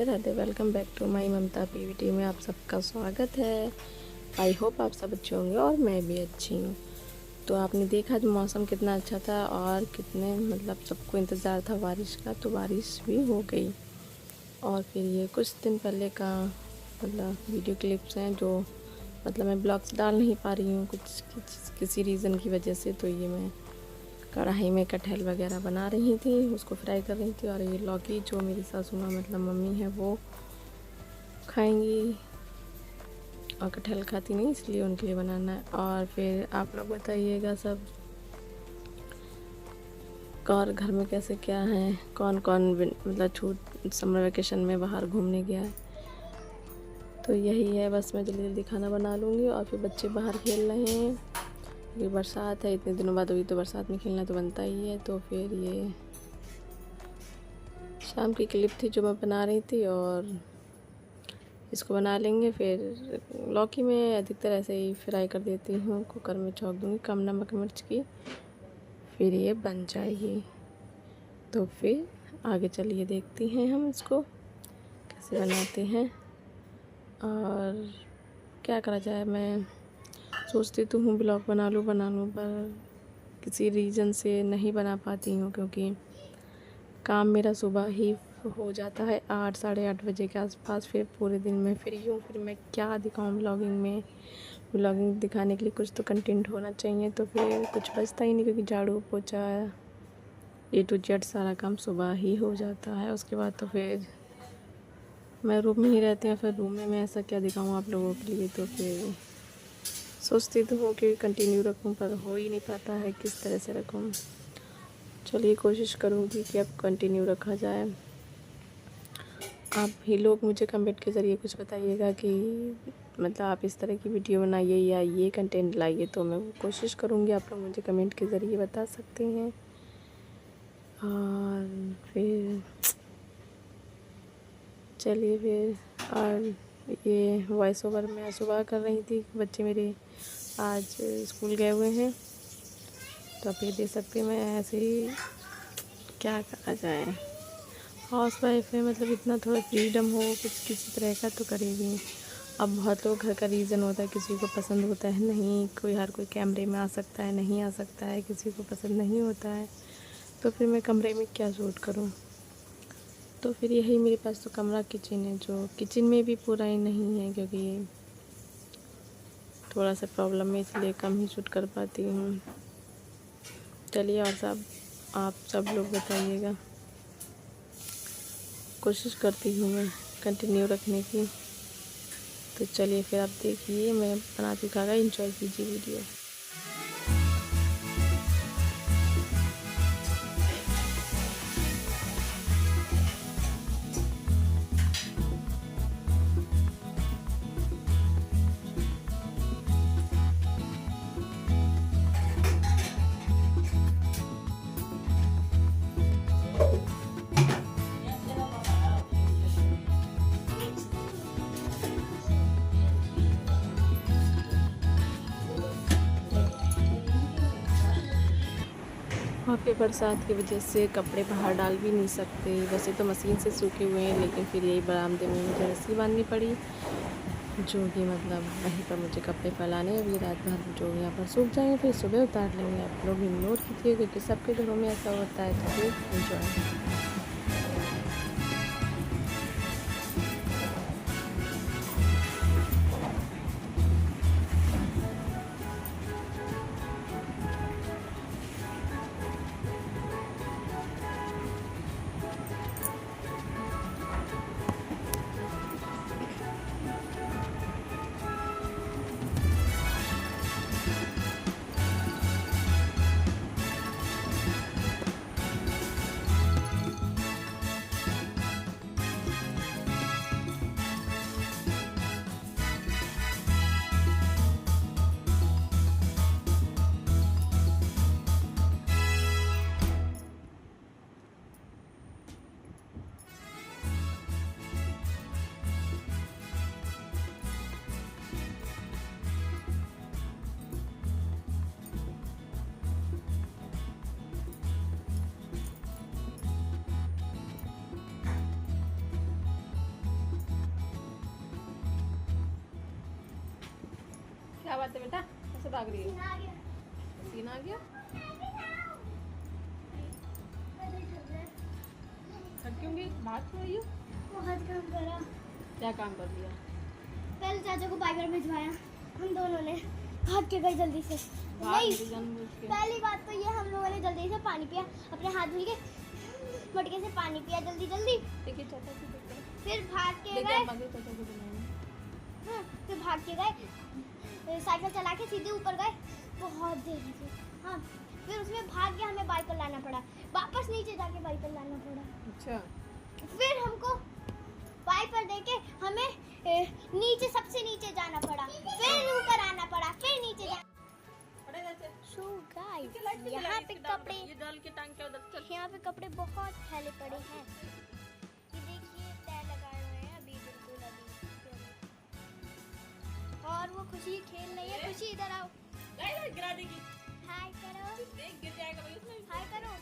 Radhe Radhe. Welcome back to my Mamta PVT में आप सबका स्वागत है। आई होप आप सब अच्छे होंगे और मैं भी अच्छी हूँ। तो आपने देखा जो मौसम कितना अच्छा था और कितने मतलब सबको इंतज़ार था बारिश का, तो बारिश भी हो गई। और फिर ये कुछ दिन पहले का मतलब वीडियो क्लिप्स हैं जो मतलब मैं ब्लॉग्स डाल नहीं पा रही हूँ कुछ किसी रीज़न की वजह से। तो ये मैं कढ़ाई में कटहल वगैरह बना रही थी, उसको फ्राई कर रही थी। और ये लौकी जो मेरी सासू माँ मतलब मम्मी है वो खाएंगी और कटहल खाती नहीं, इसलिए उनके लिए बनाना है। और फिर आप लोग बताइएगा सब और घर में कैसे क्या है, कौन कौन मतलब छूट समर वेकेशन में बाहर घूमने गया है। तो यही है, बस मैं जल्दी जल्दी खाना बना लूँगी। और फिर बच्चे बाहर खेल रहे हैं, ये बरसात है, इतने दिनों बाद हुई तो बरसात में खेलना तो बनता ही है। तो फिर ये शाम की क्लिप थी जो मैं बना रही थी और इसको बना लेंगे। फिर लौकी में अधिकतर ऐसे ही फ्राई कर देती हूँ, कुकर में छौंक दूँगी कम नमक मिर्च की, फिर ये बन जाएगी। तो फिर आगे चलिए देखते हैं हम इसको कैसे बनाते हैं और क्या करा जाए। मैं सोचती तो हूँ ब्लॉग बना लूँ पर किसी रीज़न से नहीं बना पाती हूँ, क्योंकि काम मेरा सुबह ही हो जाता है 8 साढ़े 8 बजे के आसपास। फिर पूरे दिन में फ्री हूँ, फिर मैं क्या दिखाऊँ ब्लॉगिंग में। ब्लॉगिंग दिखाने के लिए कुछ तो कंटेंट होना चाहिए, तो फिर कुछ बचता ही नहीं, क्योंकि झाड़ू पोछा A to Z सारा काम सुबह ही हो जाता है। उसके बाद तो फिर मैं रूम में ही रहती हूँ, फिर रूम में मैं ऐसा क्या दिखाऊँ आप लोगों के लिए। तो फिर सोचती तो हूँ कि कंटिन्यू रखूँ, पर हो ही नहीं पाता है किस तरह से रखूँ। चलिए कोशिश करूँगी कि अब कंटिन्यू रखा जाए। आप ही लोग मुझे कमेंट के ज़रिए कुछ बताइएगा कि मतलब आप इस तरह की वीडियो बनाइए या ये कंटेंट लाइए, तो मैं वो कोशिश करूँगी। आप लोग मुझे कमेंट के ज़रिए बता सकते हैं। और फिर चलिए फिर, और ये वॉइस ओवर मैं सुबह कर रही थी, बच्चे मेरे आज स्कूल गए हुए हैं, तो आप ये दे सकते हैं। मैं ऐसे ही क्या करा जाए, हाउस वाइफ है, मतलब इतना थोड़ा फ्रीडम हो कुछ किसी तरह का तो करेगी। अब बहुत लोग घर का रीज़न होता है, किसी को पसंद होता है नहीं, कोई हर कोई कैमरे में आ सकता है नहीं आ सकता है, किसी को पसंद नहीं होता है, तो फिर मैं कमरे में क्या शूट करूं। तो फिर यही मेरे पास तो कमरा किचन है, जो किचन में भी पूरा ही नहीं है, क्योंकि थोड़ा सा प्रॉब्लम है, इसलिए कम ही शूट कर पाती हूँ। चलिए, और सब आप सब लोग बताइएगा, कोशिश करती हूँ मैं कंटिन्यू रखने की। तो चलिए फिर आप देखिए, मैं बनाती खागा, एंजॉय कीजिए वीडियो। और फिर बरसात की वजह से कपड़े बाहर डाल भी नहीं सकते। वैसे तो मशीन से सूखे हुए हैं, लेकिन फिर यही बरामदे में मुझे रस्सी बांधनी पड़ी, जो कि मतलब वहीं पर मुझे कपड़े फैलाने, अभी रात भर जो यहाँ पर सूख जाएंगे फिर सुबह उतार लेंगे। आप लोग इग्नोर कीजिए, क्योंकि सबके घरों में ऐसा होता है। तो फिर एंजॉय। बात है बेटा, कैसे भाग रही है? पसीना आ गया? थक क्यों गई? भाग क्यों रही हो? बहुत काम करा। क्या काम कर दिया? पहले चाचा को बाइक पर भिजवाया, हम दोनों ने भाग के गए जल्दी से। नहीं, पहली बात तो ये हम लोगों ने जल्दी से पानी पिया, अपने हाथ धुल के मटके से पानी पिया जल्दी जल्दी। देखिए चाचा की देखिए। फिर भाग के देखिए गए। आप आगे चाचा को बनाएंगे। फिर भाग के गए, साइकिल चला के सीधे ऊपर गए, बहुत देर लगी। हाँ, फिर उसमें भाग के हमें बाइक पर लाना पड़ा, वापस नीचे जाके बाइक पर लाना पड़ा। अच्छा, फिर हमको बाइक पर देके हमें नीचे, सबसे नीचे जाना पड़ा, फिर ऊपर आना पड़ा, फिर नीचे जाना। So guys, यहाँ पे कपड़े, ये डाल के टांग के उधर चल। यहाँ पे कपड़े बहुत फैले पड़े हैं। ये देखिए तय लगाए हुए हैं अभी, बिल्कुल अभी। और वो खुशी खेल रही है। खुशी इधर आओ, गिरा देगी। हाय करो, देख गिर जाएगा भाई उसमें। हाय करो।